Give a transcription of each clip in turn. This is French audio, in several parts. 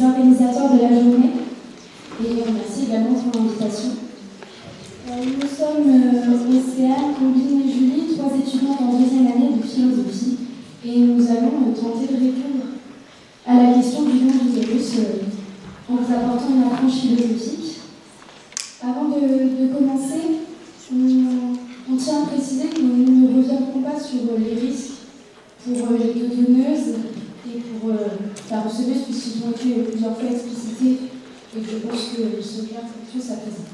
organisateurs de la journée et les remercier également pour l'invitation. Nous sommes Océane, Combine et Julie, 3 étudiantes en 2e année de philosophie, et nous allons tenter de répondre à la question du don du virus en vous apportant une approche philosophique. Avant de commencer, on tient à préciser que nous ne reviendrons pas sur les risques pour les deux donneuses et pour la receveuse, puisqu'ils ont été plusieurs fois explicités et je pense qu'ils sont clairs pour tous à présent.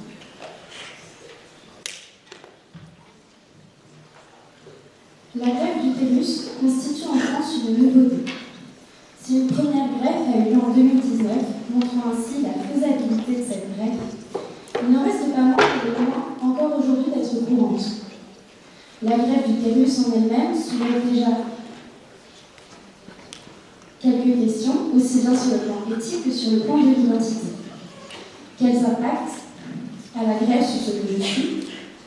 La greffe d'utérus constitue en France une nouveauté. Si une première greffe a eu lieu en 2019, montrant ainsi la faisabilité de cette greffe, il n'en reste pas moins qu'elle est loin encore aujourd'hui d'être courante. La greffe d'utérus en elle-même soulève déjà quelques questions, aussi bien sur le plan éthique que sur le plan de l'identité. Quels impacts a la greffe sur ce que je suis,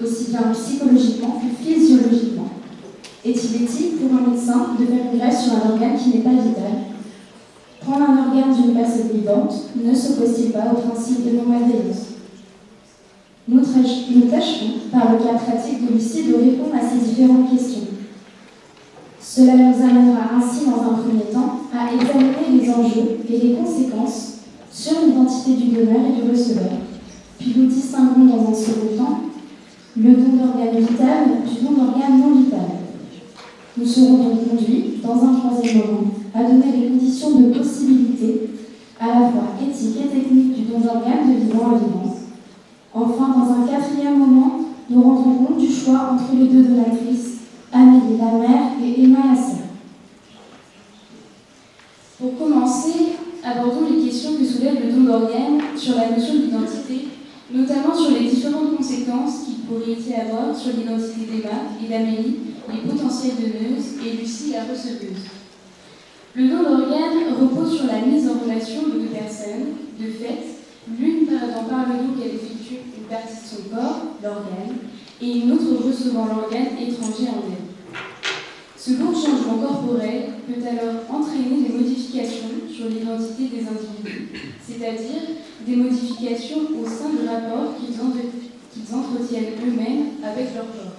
aussi bien psychologiquement que physiologiquement? Est-il éthique pour un médecin de faire une greffe sur un organe qui n'est pas vital? Prendre un organe d'une personne vivante ne s'oppose-t-il pas au principe de non-malveillance? Nous tâcherons, par le cas pratique de Lucie, de répondre à ces différentes questions. Cela nous amènera ainsi, dans un premier temps, à examiner les enjeux et les conséquences sur l'identité du donneur et du receveur. Puis nous distinguerons dans un second temps le don d'organe vital du don d'organe non vital. Nous serons donc conduits, dans un troisième moment, à donner les conditions de possibilité, à la fois éthiques et techniques du don d'organes de vivant à vivant. Enfin, dans un quatrième moment, nous rendrons compte du choix entre les deux donatrices, Amélie la mère et Emma la sœur. Pour commencer, abordons les questions que soulève le don d'organes sur la notion d'identité, notamment sur les différentes conséquences qu'il pourrait y avoir sur l'identité d'Emma et d'Amélie, les potentielles donneuses, et Lucie, la receveuse. Le don d'organes repose sur la mise en relation de deux personnes, de fait, l'une perdant par le don qu'elle effectue une partie de son corps, l'organe, et une autre recevant l'organe étranger en elle. Ce lourd changement corporel peut alors entraîner des modifications sur l'identité des individus, c'est-à-dire des modifications au sein du rapport qu'ils entretiennent eux-mêmes avec leur corps.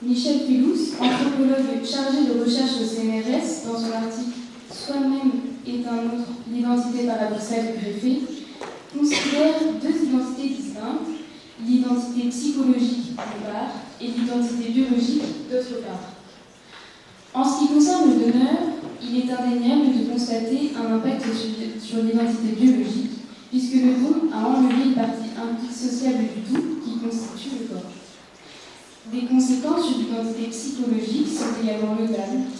Michel Fellous, anthropologue chargé de recherche au CNRS, dans son article « Soi-même est un autre, l'identité paradoxale du greffé », considère deux identités distinctes, l'identité psychologique d'une part et l'identité biologique d'autre part. En ce qui concerne le donneur, il est indéniable de constater un impact sur l'identité biologique, puisque le don a enlevé une partie indissociable du tout qui constitue le corps. Des conséquences sur l'identité psychologique sont également notables,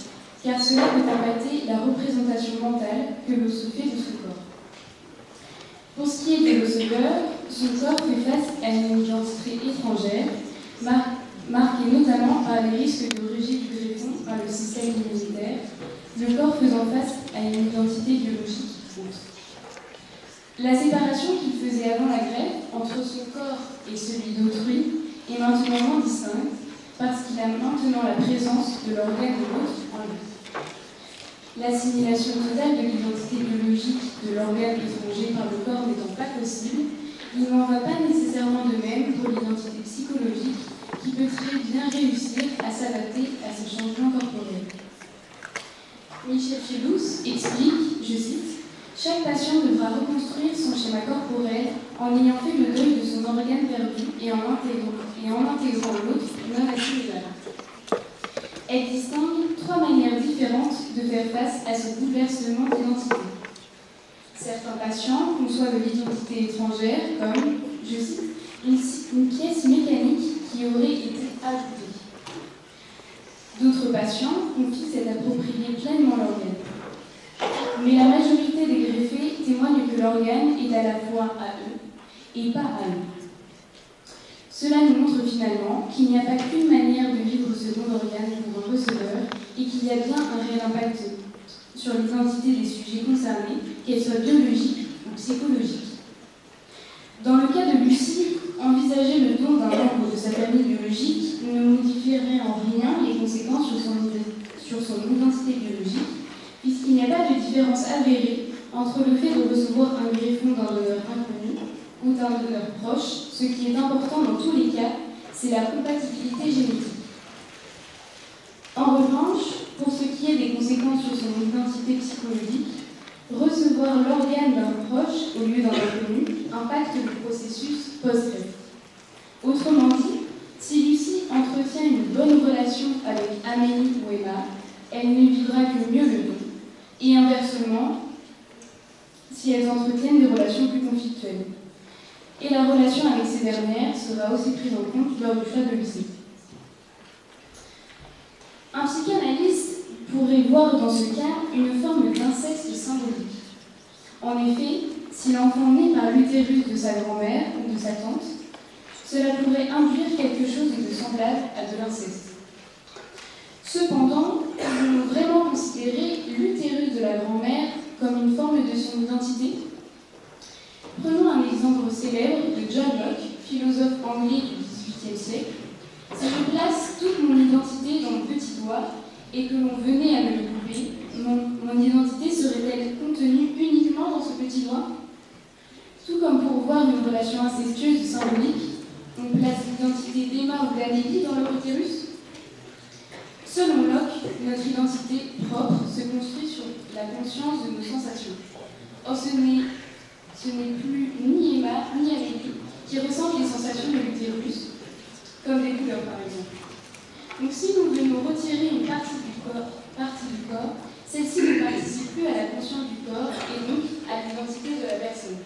car cela peut impacter la représentation mentale que l'on se fait de son corps. Pour ce qui est du receveur, son corps fait face à une identité étrangère, marquée notamment par les risques de rejet du greffon par le système immunitaire, le corps faisant face à une identité biologique autre. La séparation qu'il faisait avant la greffe entre son corps et celui d'autrui est maintenant moins distincte parce qu'il a maintenant la présence de l'organe de l'autre en lui. L'assimilation totale de l'identité biologique de l'organe étranger par le corps n'étant pas possible, il n'en va pas nécessairement de même pour l'identité psychologique qui peut très bien réussir à s'adapter à ce changement corporel. Michel Fellous explique, je cite, « Chaque patient devra reconstruire son schéma corporel en ayant fait le deuil de son organe perdu et en intégrant l'autre non assimilable. » Elle distingue 3 manières différentes de faire face à ce bouleversement d'identité. Certains patients conçoivent l'identité étrangère comme, je cite, une pièce mécanique qui aurait été ajoutée. D'autres patients confient s'être approprié pleinement l'organe. Mais la majorité des greffés témoignent que l'organe est à la fois à eux et pas à eux. Cela nous montre finalement qu'il n'y a pas qu'une manière de vivre ce don d'organe pour un receveur et qu'il y a bien un réel impact sur l'identité des sujets concernés, qu'elle soit biologique ou psychologique. Dans le cas de Lucie, envisager le don d'un membre de sa famille biologique ne modifierait en rien les conséquences sur son identité biologique, puisqu'il n'y a pas de différence avérée entre le fait de recevoir un greffon d'un donneur inconnu ou d'un donneur proche. Ce qui est important dans tous les cas, c'est la compatibilité génétique. En revanche, pour ce qui est des conséquences sur son identité psychologique, recevoir l'organe d'un proche au lieu d'un inconnu impacte le processus post-greffe. Autrement dit, si Lucie entretient une bonne relation avec Amélie ou Emma, elle ne vivra que mieux le don. Et inversement, si elles entretiennent des relations plus conflictuelles. Et la relation avec ces dernières sera aussi prise en compte lors du choix de Lucie. Un psychanalyste pourrait voir dans ce cas une forme d'inceste symbolique. En effet, si l'enfant naît par l'utérus de sa grand-mère ou de sa tante, cela pourrait induire quelque chose de semblable à de l'inceste. Cependant, pouvons-nous vraiment considérer l'utérus de la grand-mère comme une forme de son identité ? Prenons un exemple célèbre de John Locke, philosophe anglais du XVIIIe siècle. Si je place toute mon identité dans mon petit doigt et que l'on venait à me le couper, mon identité serait-elle contenue uniquement dans ce petit doigt ? Tout comme pour voir une relation incestueuse symbolique, on place l'identité d'Emma ou d'Amélie dans leur utérus. Selon Locke, notre identité propre se construit sur la conscience de nos sensations. Or, ce n'est plus ni Emma ni Amélie qui ressentent les sensations de l'utérus, comme des douleurs par exemple. Donc si nous voulons retirer une partie du corps, celle-ci ne participe plus à la conscience du corps et donc à l'identité de la personne.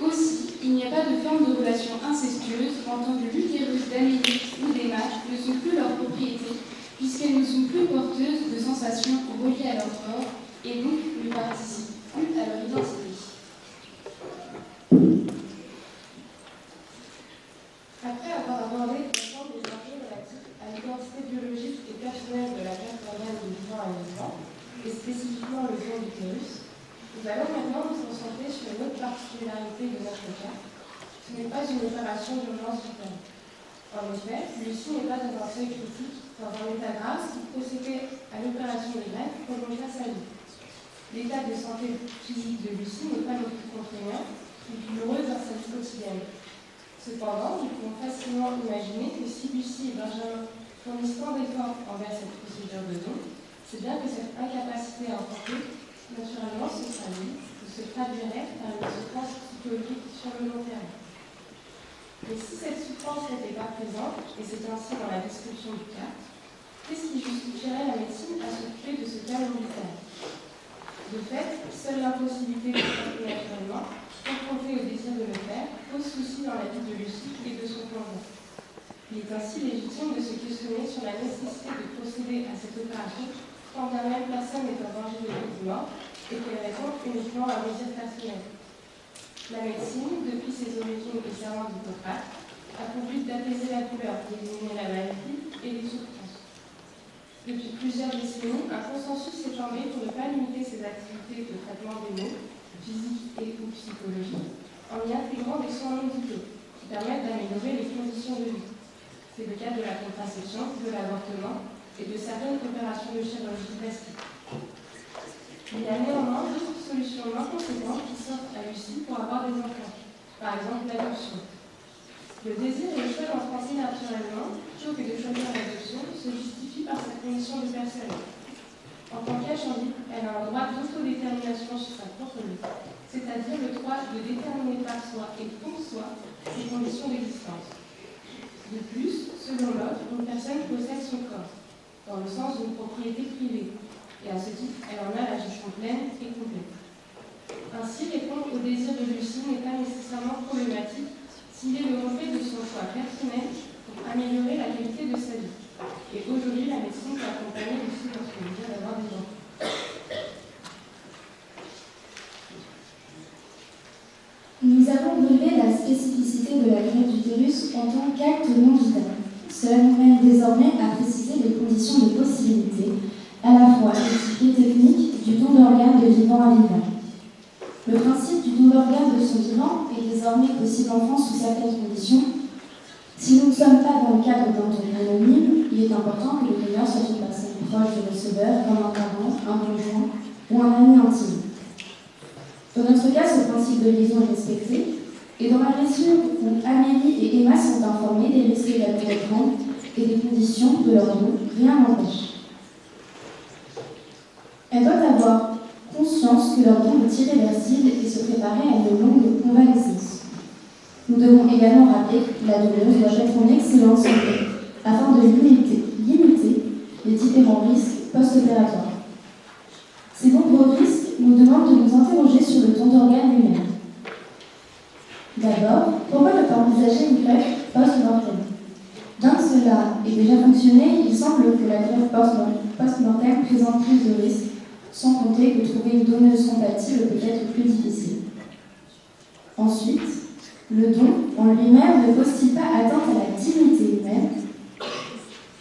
Aussi, il n'y a pas de forme de relation incestueuse en tant que l'utérus d'Amélie ou d'Emma ne sont plus leur propriété, puisqu'elles ne sont plus porteuses de sensations reliées à leur corps et donc ne participent plus à leur identité. Après avoir abordé l'ensemble des enjeux relatifs à l'identité biologique et personnelle de la carte organe du vivant à vivant, et spécifiquement le don d'utérus, nous allons maintenant nous concentrer sur une autre particularité de notre cas. Ce n'est pas une opération d'urgence vitale. En effet, Lucie n'est pas dans un seuil critique, dans un état grave qui procédait à l'opération des greffes prolongea sa vie. L'état de santé physique de Lucie n'est pas non plus contraignant, mais douloureuse dans sa vie quotidienne. Cependant, nous pouvons facilement imaginer que si Lucie et Benjamin fournissent tant d'efforts envers cette procédure de don, c'est bien que cette incapacité à emporter, naturellement, se traduirait par une souffrance psychologique sur le long terme. Mais si cette souffrance n'était pas présente, et c'est ainsi dans la description du cas, qu'est-ce qui justifierait la médecine à s'occuper de ce cas médical ? De fait, seule l'impossibilité de traiter naturellement, confrontée au désir de le faire, pose souci dans la vie de Lucie et de son conjoint. Il est ainsi légitime de se questionner sur la nécessité de procéder à cette opération quand bien même personne n'est en danger de vie ou mort et qu'elle répond uniquement à un désir personnel. La médecine, depuis ses origines et serment d'Hippocrate, a pour but d'apaiser la douleur, d'éliminer la maladie et les souffrances. Depuis plusieurs décennies, un consensus s'est formé pour ne pas limiter ses activités de traitement des maux, physiques et ou psychologiques, en y intégrant des soins médicaux qui permettent d'améliorer les conditions de vie. C'est le cas de la contraception, de l'avortement et de certaines opérations de chirurgie plastique. Il y a néanmoins d'autres solutions moins conséquentes qui s'offrent à Lucie pour avoir des enfants, par exemple l'adoption. Le désir et le choix d'enfanter naturellement, plutôt que de choisir l'adoption, se justifie par sa condition de personne. En tant qu'agent libre, elle a un droit d'autodétermination sur sa propre vie, c'est-à-dire le droit de déterminer par soi et pour soi ses conditions d'existence. De plus, selon Locke, une personne possède son corps, dans le sens d'une propriété privée, et à ce titre, elle en a la gestion pleine et complète. Ainsi, répondre au désir de Lucie n'est pas nécessairement problématique s'il est le reflet de son choix personnel pour améliorer la qualité de sa vie. Et aujourd'hui, la médecine peut accompagner Lucie dans son désir d'avoir des enfants. Nous avons relevé la spécificité de la greffe d'utérus en tant qu'acte non vital. Cela nous mène désormais à préciser les conditions de possibilité, à la fois éthiques et techniques, du don d'organes de vivant à vivant. Le principe du don d'organes de son vivant est désormais possible en France sous certaines conditions. Si nous ne sommes pas dans le cadre d'un don anonyme, il est important que le donneur soit une personne proche du receveur, comme un parent, un conjoint ou un ami intime. Dans notre cas, ce principe de liaison est respecté, et dans la mesure où Amélie et Emma sont informées des risques qu'elles pourraient prendre et des conditions de leur don, rien n'empêche. Elles doivent avoir conscience que leur don est irréversible et se préparer à une longue convalescence. Nous devons également rappeler que la donneuse doit être en excellente santé afin de limiter les différents risques post-opératoires. Ces nombreux risques nous demandent de nous interroger sur le don d'organes lui-même. D'abord, pourquoi ne pas envisager une greffe post-mortem? Bien que cela ait déjà fonctionné, il semble que la greffe post-mortem présente plus de risques, sans compter que trouver une donneuse compatible peut être plus difficile. Ensuite, le don en lui-même ne pose-t-il pas atteinte à la dignité humaine?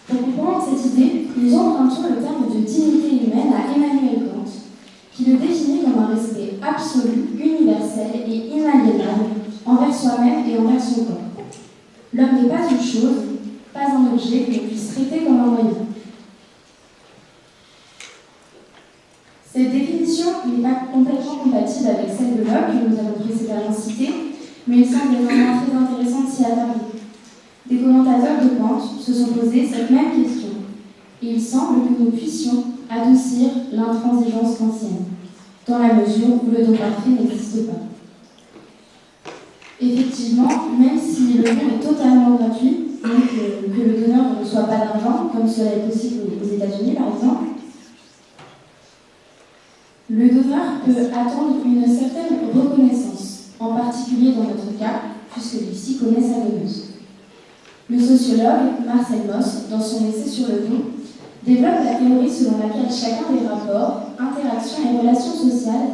Pour comprendre cette idée, nous empruntons le terme de dignité humaine à Emmanuel Kant, qui le définit comme un respect absolu, universel et inaliénable envers soi-même et envers son corps. L'homme n'est pas une chose, pas un objet que l'on puisse traiter comme un moyen. Cette définition n'est pas complètement compatible avec celle de Locke que nous avons précédemment citée, mais il semble néanmoins très intéressant de s'y attarder. Des commentateurs de Kant se sont posés cette même question, et il semble que nous puissions adoucir l'intransigeance kantienne, dans la mesure où le don parfait n'existe pas. Effectivement, même si le don est totalement gratuit, donc que le donneur ne reçoit pas d'argent, comme cela est possible aux États-Unis par exemple, le donneur peut attendre une certaine reconnaissance, en particulier dans notre cas, puisque lui-ci connaît sa donneuse. Le sociologue Marcel Mauss, dans son essai sur le don, développe la théorie selon laquelle chacun des rapports, interactions et relations sociales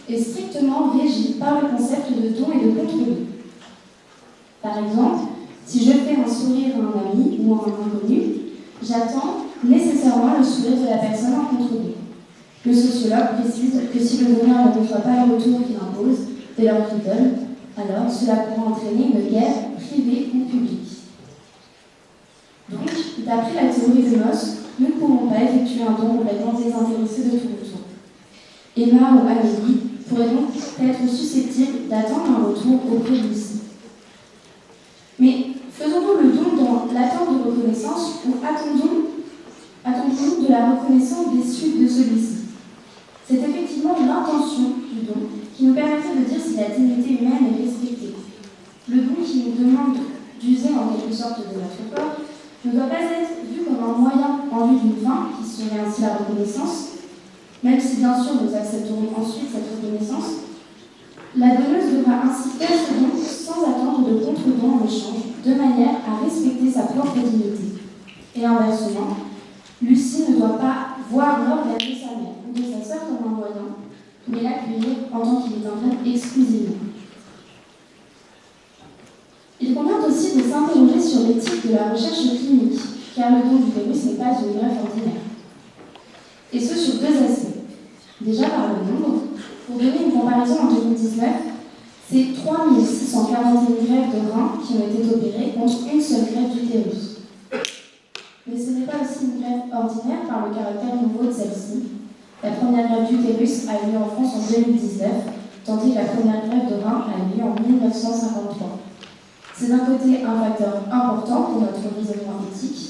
est strictement régi par le concept de don et de contre-don. Par exemple, si je fais un sourire à un ami ou à un inconnu, j'attends nécessairement le sourire de la personne en contre-don. Le sociologue précise que si le donneur ne reçoit pas le retour qu'il impose dès lors qu'il donne, alors cela pourra entraîner une guerre privée ou publique. Donc, d'après la théorie de Mauss, nous ne pouvons pas effectuer un don complètement désintéressé de tout retour. Emma ou Amélie pourraient donc être susceptibles d'attendre un retour auprès de lui. Mais faisons-nous le don dans l'attente de reconnaissance ou attendons-nous de la reconnaissance des suites de celui-ci? C'est effectivement l'intention du don qui nous permettrait de dire si la dignité humaine est respectée. Le don qui nous demande d'user en quelque sorte de notre corps ne doit pas être vu comme un moyen en vue d'une fin, qui serait ainsi la reconnaissance, même si bien sûr nous accepterons ensuite cette reconnaissance. La donneuse devra ainsi faire ce don sans attendre de contre-don en échange, de manière à respecter sa propre dignité. Et inversement, Lucie ne doit pas voir l'organe de sa mère ou de sa sœur comme un moyen, mais l'accueillir en tant qu'il est un bien exclusivement. Il convient aussi de s'interroger sur l'éthique de la recherche clinique, car le don du virus n'est pas une greffe ordinaire. Et ce sur deux aspects. Déjà par le nombre. Pour donner une comparaison, en 2019, c'est 3641 greffes de reins qui ont été opérées contre une seule greffe d'utérus. Mais ce n'est pas aussi une greffe ordinaire par le caractère nouveau de celle-ci. La première greffe d'utérus a eu lieu en France en 2019, tandis que la première greffe de rein a eu lieu en 1953. C'est d'un côté un facteur important pour notre raisonnement éthique.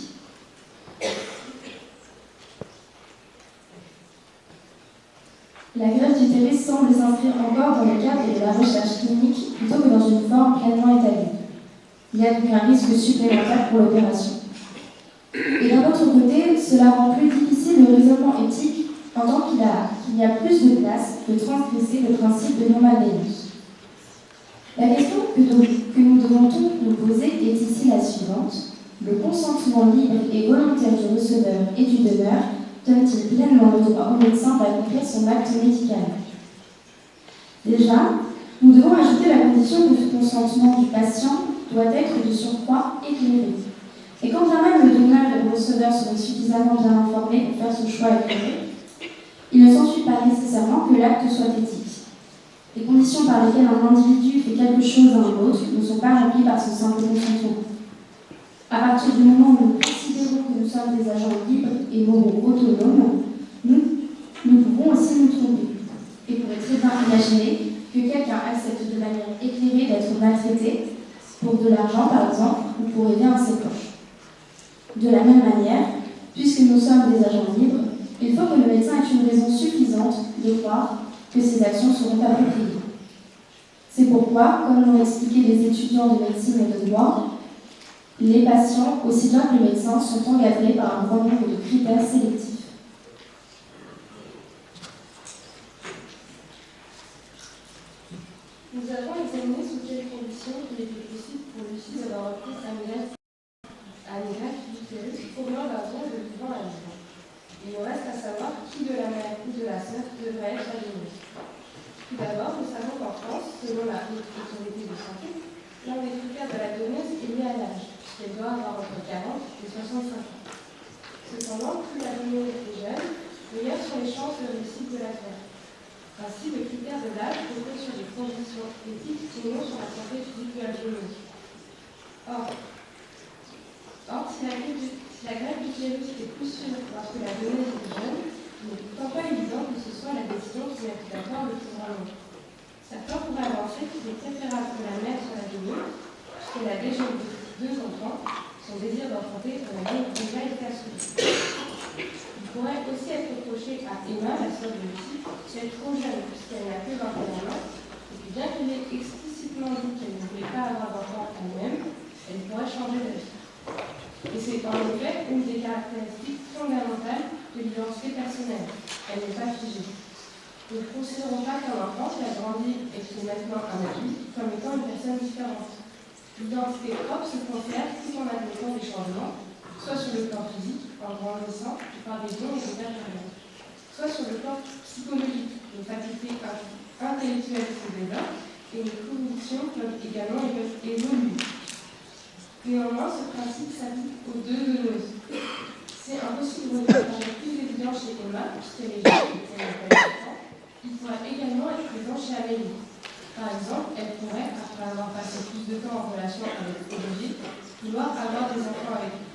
La greffe d'utérus semble s'inscrire encore dans le cadre de la recherche clinique plutôt que dans une forme pleinement établie. Il y a donc un risque supplémentaire pour l'opération. Et d'un autre côté, cela rend plus difficile le raisonnement éthique en tant qu'il y a plus de place de transgresser le principe de non-malveillance. La question que nous devons tous nous poser est ici la suivante. Le consentement libre et volontaire du receveur et du donneur donne-t-il pleinement le droit au médecin d'accomplir son acte médical? Déjà, nous devons ajouter la condition que ce consentement du patient doit être de surcroît éclairé. Et quand bien même le donneur et le receveur seront suffisamment bien informés pour faire ce choix éclairé, il ne s'ensuit pas nécessairement que l'acte soit éthique. Les conditions par lesquelles un individu fait quelque chose à un autre ne sont pas remplies par ce simple consentement. À partir du moment où nous considérons que nous sommes des agents libres et moraux autonomes, nous pouvons aussi nous tromper. Et pourrait très bien imaginer être maltraitée, pour de l'argent par exemple, ou pour aider un de ses proches. De la même manière, puisque nous sommes des agents libres, il faut que le médecin ait une raison suffisante de croire que ses actions seront appropriées. C'est pourquoi, comme l'ont expliqué les étudiants de médecine et de droit, les patients, aussi bien que le médecin, sont encadrés par un grand nombre de critères sélectifs. Nous avons examiné sous quelles conditions il était possible pour Lucie d'avoir repris sa mère à miracle du utérus pour l'un d'un don de vivant à vivant. Il nous reste à savoir qui de la mère ou de la sœur devrait être la donneuse. Tout d'abord, nous savons qu'en France, selon la Haute Autorité de Santé, l'un des critères de la donneuse est lié à l'âge, puisqu'elle doit avoir entre 40 et 65 ans. Cependant, plus la donneuse est jeune, meilleures sont les chances de réussite de l'affaire. Ainsi, le critère de l'âge repose sur des conditions éthiques et non sur la santé physique de la donneuse. Or, si la greffe d'utérus est plus sûre parce que la donneuse est jeune, il n'est pourtant pas évident que ce soit la décision qui est d'accord le plus grand nombre. Certains pourraient avancer qu'il est préférable que la mère soit la donneuse, puisqu'elle a déjà eu 2 enfants, son désir d'enfanter en a déjà été assouvi. Il pourrait aussi être reproché à Emma, la sœur de Lucie, d'être trop jeune puisqu'elle n'a que 21 ans, et que bien qu'elle ait explicitement dit qu'elle ne voulait pas avoir d'enfant elle-même, elle pourrait changer d'avis. Et c'est en effet une des caractéristiques fondamentales de l'identité personnelle. Elle n'est pas figée. Nous ne considérons pas qu'un enfant qui a grandi et qui est maintenant un adulte comme étant une personne différente. L'identité propre se confère tout en admettant des changements, soit sur le plan physique, en grandissant, par des dons et des périodes, soit sur le plan psychologique, nos facultés intellectuelles se développent et nos convictions peuvent également évoluer. Néanmoins, ce principe s'applique aux 2 donneuses. C'est impossible de paraître plus évident chez Emma, puisqu'elle est jeune et qu'elle n'a pas d'enfant. Il pourrait également être présent chez Amélie. Par exemple, elle pourrait, après avoir passé plus de temps en relation avec Olivier, vouloir avoir des enfants avec lui.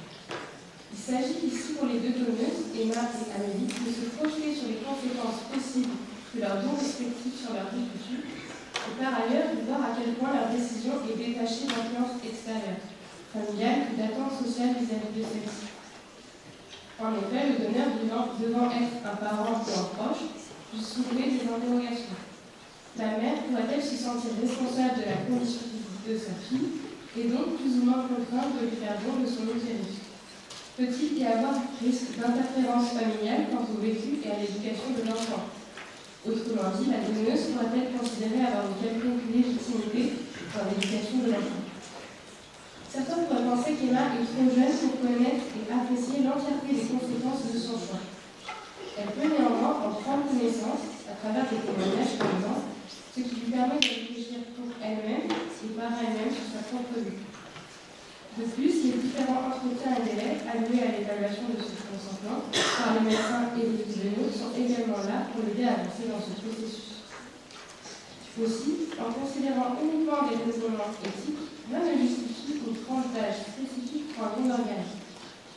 Il s'agit ici pour les 2 donneuses, Emma et Amélie, de se projeter sur les conséquences possibles de leurs dons respectifs sur leur vie future, et par ailleurs de voir à quel point leur décision est détachée d'influences extérieures, familiales ou d'attentes sociales vis-à-vis de celles-ci. En effet, le donneur devant être un parent ou un proche, peut soulever des interrogations. La mère pourrait-elle se sentir responsable de la condition physique de sa fille et donc plus ou moins contrainte de lui faire don de son utérus? Peut-il y avoir risque d'interférence familiale quant au vécu et à l'éducation de l'enfant? Autrement dit, la donneuse pourrait-elle considérer avoir une quelconque légitimité dans l'éducation de l'enfant? Certains pourraient penser qu'Emma est trop jeune pour connaître et apprécier l'entièreté des conséquences de son choix. Elle peut néanmoins en prendre connaissance à travers des témoignages, par exemple, ce qui lui permet de réfléchir pour elle-même et par elle-même sur sa propre vie. De plus, les différents entretiens et délais alloués à l'évaluation de ce consentement par les médecins et les physiologues sont également là pour l'aider à avancer dans ce processus. Aussi, en considérant uniquement des raisonnements éthiques, rien ne justifie une tranche d'âge spécifique pour un don d'organe.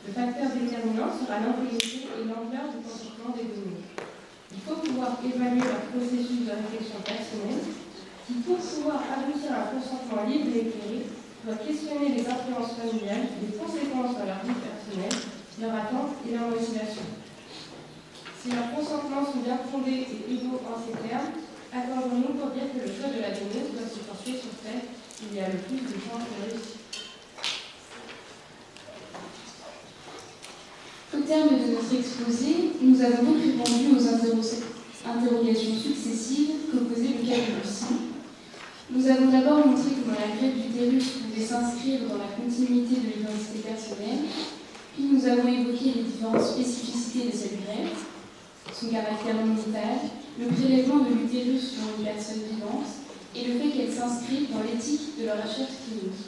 Le facteur déterminant sera l'intégrité et l'ampleur du consentement des données. Il faut pouvoir évaluer leur processus de réflexion personnelle, qui, pour pouvoir aboutir à un consentement libre et éclairé, doit questionner les influences familiales, les conséquences dans leur vie personnelle, leurs attentes et leurs motivations. Si leurs consentements sont bien fondés et égaux en ces termes, accordons-nous pour dire que le choix de la donneuse doit se porter sur celle il y a le plus de chances de réussir. Au terme de notre exposé, nous avons donc répondu aux interrogations successives que posait le cas de Lucie. Nous avons d'abord montré comment la greffe d'utérus pouvait s'inscrire dans la continuité de l'identité personnelle, puis nous avons évoqué les différentes spécificités de cette greffe, son caractère médical, le prélèvement de l'utérus sur une personne vivante et le fait qu'elle s'inscrive dans l'éthique de la recherche clinique.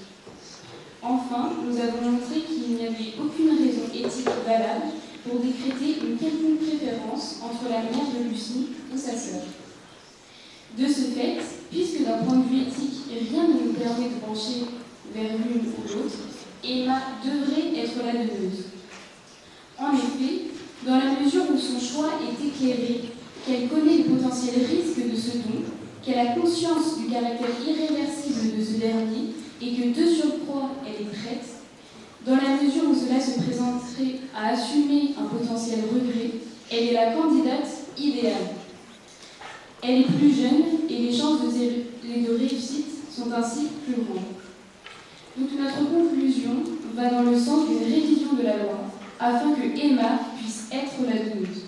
Enfin, nous avons montré qu'il n'y avait aucune raison éthique valable pour décréter une quelconque préférence entre la mère de Lucie ou sa sœur. De ce fait, puisque d'un point de vue éthique, rien ne nous permet de pencher vers l'une ou l'autre, Emma devrait être la donneuse. En effet, dans la mesure où son choix est éclairé, qu'elle connaît les potentiels risques de ce don, qu'elle a conscience du caractère irréversible de ce vernis et que de surcroît elle est prête, dans la mesure où cela se présenterait à assumer un potentiel regret, elle est la candidate idéale. Elle est plus jeune et les chances de réussite sont ainsi plus grandes. Donc notre conclusion va dans le sens d'une révision de la loi afin que Emma puisse être la donneuse.